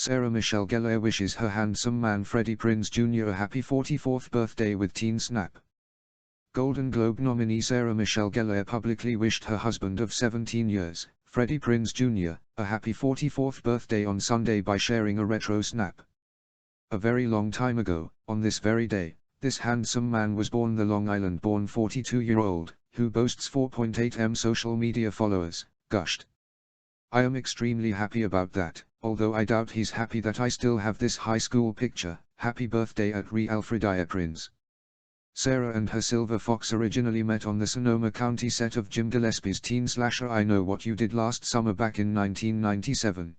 Sarah Michelle Gellar wishes her handsome man Freddie Prinze Jr. a happy 44th birthday with teen snap. Golden Globe nominee Sarah Michelle Gellar publicly wished her husband of 17 years, Freddie Prinze Jr., a happy 44th birthday on Sunday by sharing a retro snap. A very long time ago, on this very day, this handsome man was born. The Long Island-born 42-year-old, who boasts 4.8 million social media followers, gushed. "I am extremely happy about that, although I doubt he's happy that I still have this high school picture. Happy birthday at Real Freddie Prinze." Sarah and her silver fox originally met on the Sonoma County set of Jim Gillespie's teen slasher I Know What You Did Last Summer back in 1997.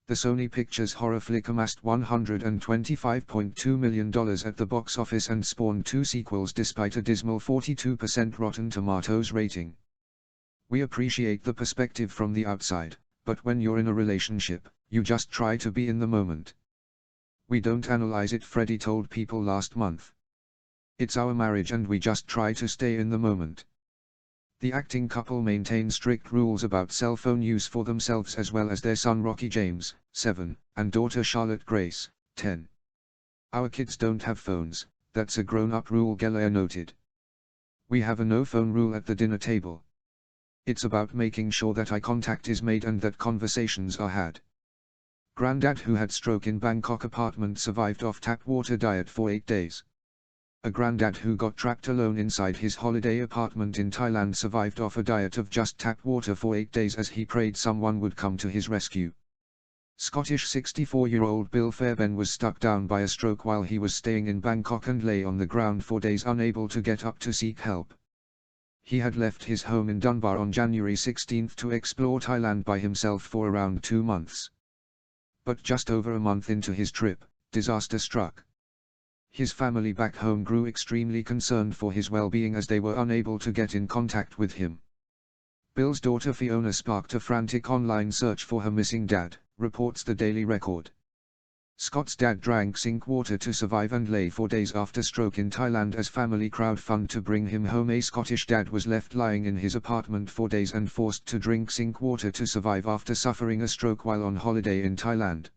The Sony Pictures horror flick amassed $125.2 million at the box office and spawned 2 sequels despite a dismal 42% Rotten Tomatoes rating. "We appreciate the perspective from the outside, but when you're in a relationship, you just try to be in the moment. We don't analyze it," Freddie told People last month. "It's our marriage and we just try to stay in the moment." The acting couple maintain strict rules about cell phone use for themselves as well as their son Rocky James, 7, and daughter Charlotte Grace, 10. "Our kids don't have phones, that's a grown-up rule," Gellar noted. "We have a no-phone rule at the dinner table. It's about making sure that eye contact is made and that conversations are had." Granddad who had stroke in Bangkok apartment survived off tap water diet for 8 days. A granddad who got trapped alone inside his holiday apartment in Thailand survived off a diet of just tap water for 8 days as he prayed someone would come to his rescue. Scottish 64-year-old Bill Fairbairn was struck down by a stroke while he was staying in Bangkok and lay on the ground for days unable to get up to seek help. He had left his home in Dunbar on January 16 to explore Thailand by himself for around 2 months. But just over a month into his trip, disaster struck. His family back home grew extremely concerned for his well-being as they were unable to get in contact with him. Bill's daughter Fiona sparked a frantic online search for her missing dad, reports the Daily Record. Scott's dad drank sink water to survive and lay for days after stroke in Thailand as family crowdfund to bring him home. A Scottish dad was left lying in his apartment for days and forced to drink sink water to survive after suffering a stroke while on holiday in Thailand.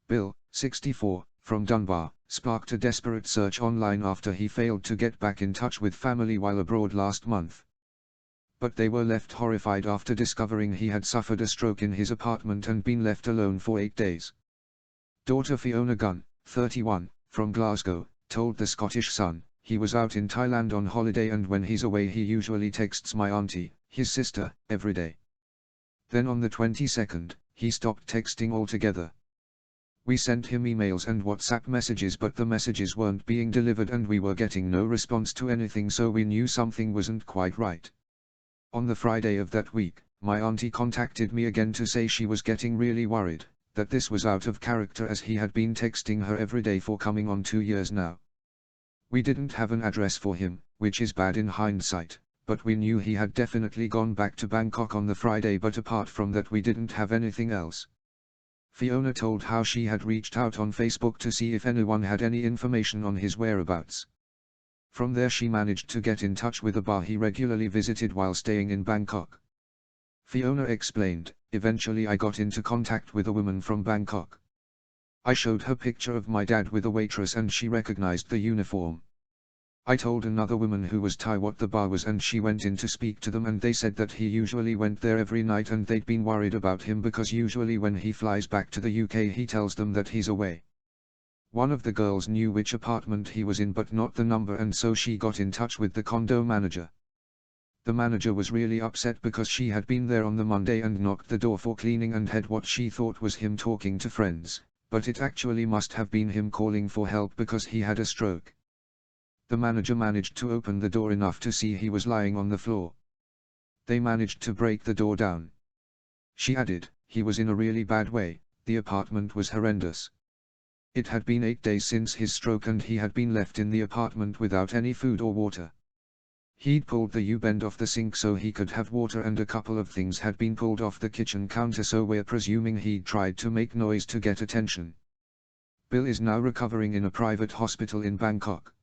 Bill, 64, from Dunbar, sparked a desperate search online after he failed to get back in touch with family while abroad last month. But they were left horrified after discovering he had suffered a stroke in his apartment and been left alone for 8 days. Daughter Fiona Gunn, 31, from Glasgow, told the Scottish Sun, "He was out in Thailand on holiday and when he's away he usually texts my auntie, his sister, every day. Then on the 22nd, he stopped texting altogether. We sent him emails and WhatsApp messages but the messages weren't being delivered and we were getting no response to anything, so we knew something wasn't quite right. On the Friday of that week, my auntie contacted me again to say she was getting really worried, that this was out of character as he had been texting her every day for coming on 2 years now. We didn't have an address for him, which is bad in hindsight, but we knew he had definitely gone back to Bangkok on the Friday, but apart from that we didn't have anything else." Fiona told how she had reached out on Facebook to see if anyone had any information on his whereabouts. From there she managed to get in touch with a bar he regularly visited while staying in Bangkok. Fiona explained, "Eventually I got into contact with a woman from Bangkok. I showed her picture of my dad with a waitress and she recognized the uniform. I told another woman who was Thai what the bar was and she went in to speak to them and they said that he usually went there every night and they'd been worried about him because usually when he flies back to the UK he tells them that he's away. One of the girls knew which apartment he was in but not the number and so she got in touch with the condo manager. The manager was really upset because she had been there on the Monday and knocked the door for cleaning and had what she thought was him talking to friends, but it actually must have been him calling for help because he had a stroke. The manager managed to open the door enough to see he was lying on the floor. They managed to break the door down." She added, "He was in a really bad way, the apartment was horrendous. It had been 8 days since his stroke and he had been left in the apartment without any food or water. He'd pulled the U-bend off the sink so he could have water and a couple of things had been pulled off the kitchen counter so we're presuming he'd tried to make noise to get attention." Bill is now recovering in a private hospital in Bangkok.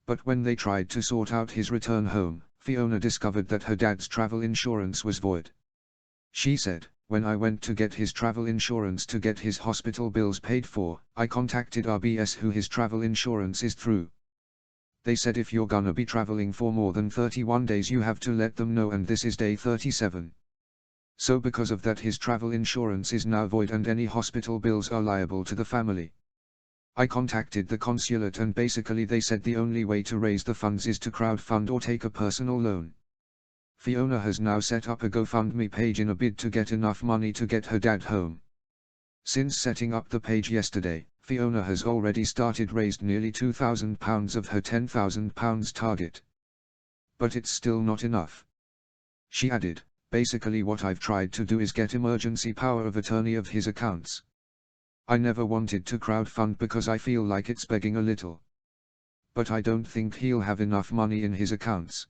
But when they tried to sort out his return home, Fiona discovered that her dad's travel insurance was void. She said, When I went to get his travel insurance to get his hospital bills paid for, I contacted RBS who his travel insurance is through. They said if you're gonna be traveling for more than 31 days you have to let them know, and this is day 37. So because of that his travel insurance is now void and any hospital bills are liable to the family. I contacted the consulate and basically they said the only way to raise the funds is to crowdfund or take a personal loan. Fiona has now set up a GoFundMe page in a bid to get enough money to get her dad home. Since setting up the page yesterday, Fiona has already raised nearly £2,000 of her £10,000 target. But it's still not enough. She added, basically what I've tried to do is get emergency power of attorney of his accounts. I never wanted to crowdfund because I feel like it's begging a little. But I don't think he'll have enough money in his accounts.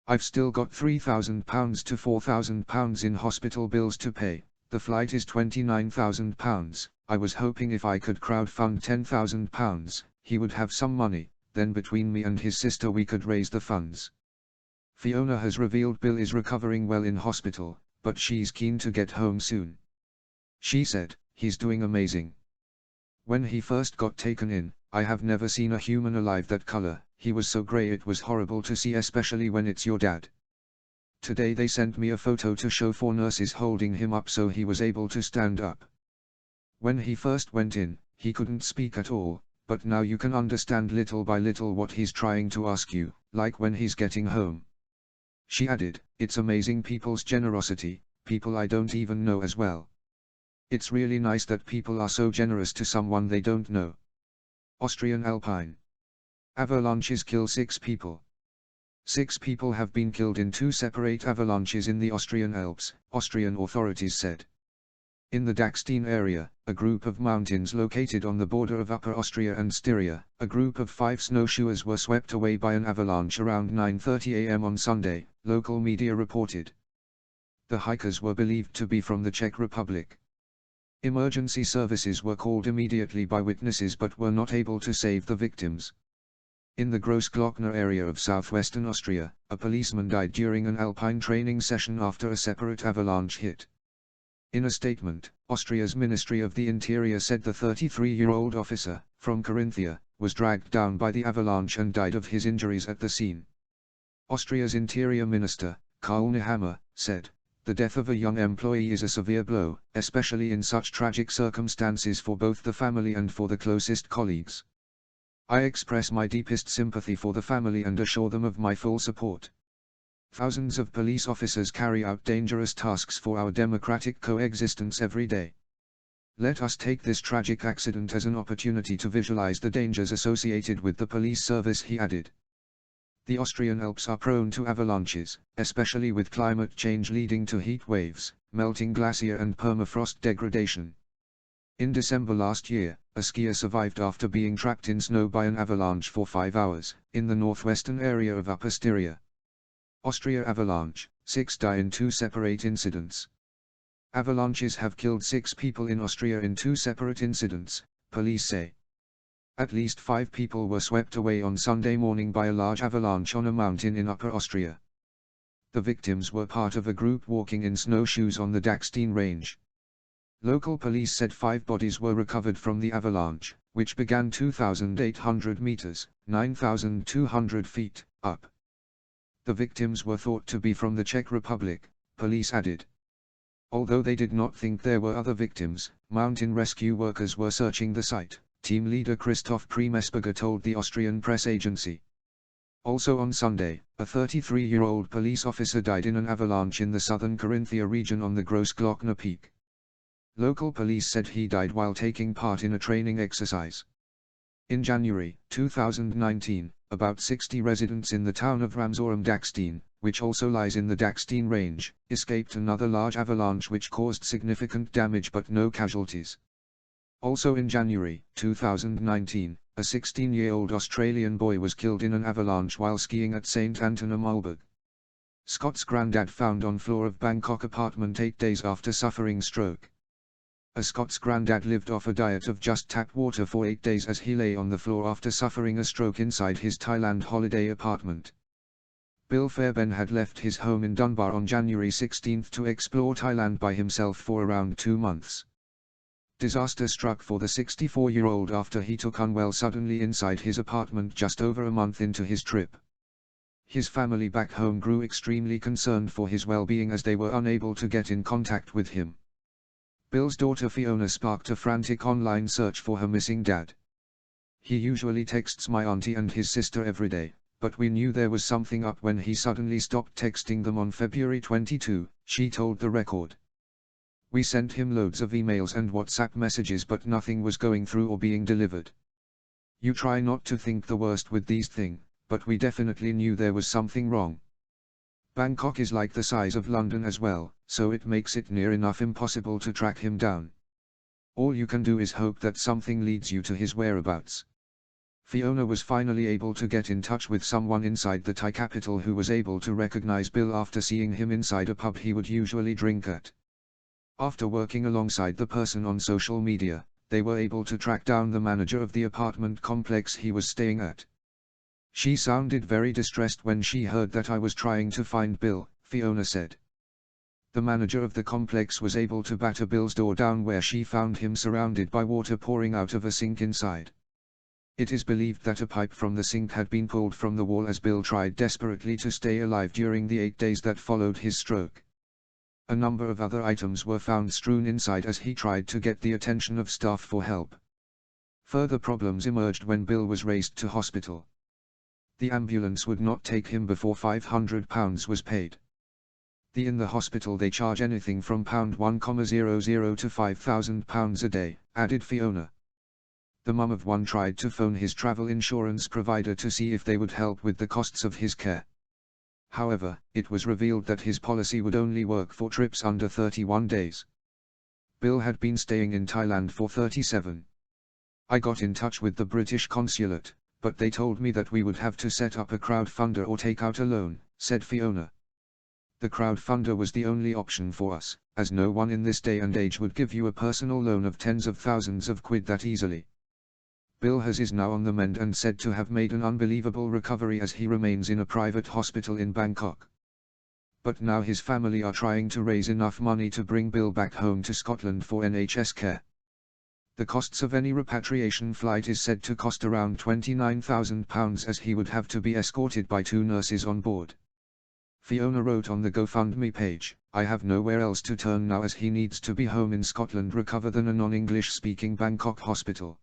I've still got £3,000 to £4,000 in hospital bills to pay, the flight is £29,000, I was hoping if I could crowdfund £10,000, he would have some money, then between me and his sister we could raise the funds. Fiona has revealed Bill is recovering well in hospital, but she's keen to get home soon. She said, "He's doing amazing. When he first got taken in, I have never seen a human alive that color, he was so grey it was horrible to see, especially when it's your dad. Today they sent me a photo to show 4 nurses holding him up so he was able to stand up. When he first went in, he couldn't speak at all, but now you can understand little by little what he's trying to ask you, like when he's getting home." She added, "It's amazing people's generosity, people I don't even know as well. It's really nice that people are so generous to someone they don't know." Austrian Alpine avalanches kill 6 people. 6 people have been killed in 2 separate avalanches in the Austrian Alps, Austrian authorities said. In the Dachstein area, a group of mountains located on the border of Upper Austria and Styria, a group of 5 snowshoers were swept away by an avalanche around 9:30 am on Sunday, local media reported. The hikers were believed to be from the Czech Republic. Emergency services were called immediately by witnesses but were not able to save the victims. In the Großglockner area of southwestern Austria, a policeman died during an alpine training session after a separate avalanche hit. In a statement, Austria's Ministry of the Interior said the 33-year-old officer, from Carinthia, was dragged down by the avalanche and died of his injuries at the scene. Austria's Interior Minister, Karl Nehammer, said, "The death of a young employee is a severe blow, especially in such tragic circumstances for both the family and for the closest colleagues. I express my deepest sympathy for the family and assure them of my full support. Thousands of police officers carry out dangerous tasks for our democratic coexistence every day. Let us take this tragic accident as an opportunity to visualize the dangers associated with the police service," he added. The Austrian Alps are prone to avalanches, especially with climate change leading to heat waves, melting glacier and permafrost degradation. In December last year, a skier survived after being trapped in snow by an avalanche for 5 hours, in the northwestern area of Upper Styria. Austria avalanche, 6 die in 2 separate incidents. Avalanches have killed 6 people in Austria in 2 separate incidents, police say. At least 5 people were swept away on Sunday morning by a large avalanche on a mountain in Upper Austria. The victims were part of a group walking in snowshoes on the Dachstein range. Local police said 5 bodies were recovered from the avalanche, which began 2,800 meters, 9,200 feet, up. The victims were thought to be from the Czech Republic, police added. Although they did not think there were other victims, mountain rescue workers were searching the site, team leader Christoph Priemesberger told the Austrian press agency. Also on Sunday, a 33-year-old police officer died in an avalanche in the southern Carinthia region on the Großglockner Peak. Local police said he died while taking part in a training exercise. In January 2019, about 60 residents in the town of Ramsor am Dachstein, which also lies in the Dachstein range, escaped another large avalanche which caused significant damage but no casualties. Also in January 2019, a 16-year-old Australian boy was killed in an avalanche while skiing at St. Anton am Mulberg. Scott's granddad found on floor of Bangkok apartment 8 days after suffering stroke. A Scots granddad lived off a diet of just tap water for 8 days as he lay on the floor after suffering a stroke inside his Thailand holiday apartment. Bill Fairbairn had left his home in Dunbar on January 16 to explore Thailand by himself for around 2 months. Disaster struck for the 64-year-old after he took unwell suddenly inside his apartment just over a month into his trip. His family back home grew extremely concerned for his well-being as they were unable to get in contact with him. Bill's daughter Fiona sparked a frantic online search for her missing dad. "He usually texts my auntie and his sister every day, but we knew there was something up when he suddenly stopped texting them on February 22, she told the Record. "We sent him loads of emails and WhatsApp messages but nothing was going through or being delivered. You try not to think the worst with these things, but we definitely knew there was something wrong. Bangkok is like the size of London as well, so it makes it near enough impossible to track him down. All you can do is hope that something leads you to his whereabouts." Fiona was finally able to get in touch with someone inside the Thai capital who was able to recognize Bill after seeing him inside a pub he would usually drink at. After working alongside the person on social media, they were able to track down the manager of the apartment complex he was staying at. "She sounded very distressed when she heard that I was trying to find Bill," Fiona said. The manager of the complex was able to batter Bill's door down where she found him surrounded by water pouring out of a sink inside. It is believed that a pipe from the sink had been pulled from the wall as Bill tried desperately to stay alive during the 8 days that followed his stroke. A number of other items were found strewn inside as he tried to get the attention of staff for help. Further problems emerged when Bill was raced to hospital. The ambulance would not take him before £500 was paid. In the hospital they charge anything from £1,000 to £5,000 a day, added Fiona. The mum of one tried to phone his travel insurance provider to see if they would help with the costs of his care. However, it was revealed that his policy would only work for trips under 31 days. Bill had been staying in Thailand for 37. "I got in touch with the British consulate, but they told me that we would have to set up a crowdfunder or take out a loan," said Fiona. "The crowdfunder was the only option for us, as no one in this day and age would give you a personal loan of tens of thousands of quid that easily." Bill is now on the mend and said to have made an unbelievable recovery as he remains in a private hospital in Bangkok. But now his family are trying to raise enough money to bring Bill back home to Scotland for NHS care. The costs of any repatriation flight is said to cost around £29,000 as he would have to be escorted by 2 nurses on board. Fiona wrote on the GoFundMe page, "I have nowhere else to turn now as he needs to be home in Scotland recover than a non-English speaking Bangkok hospital."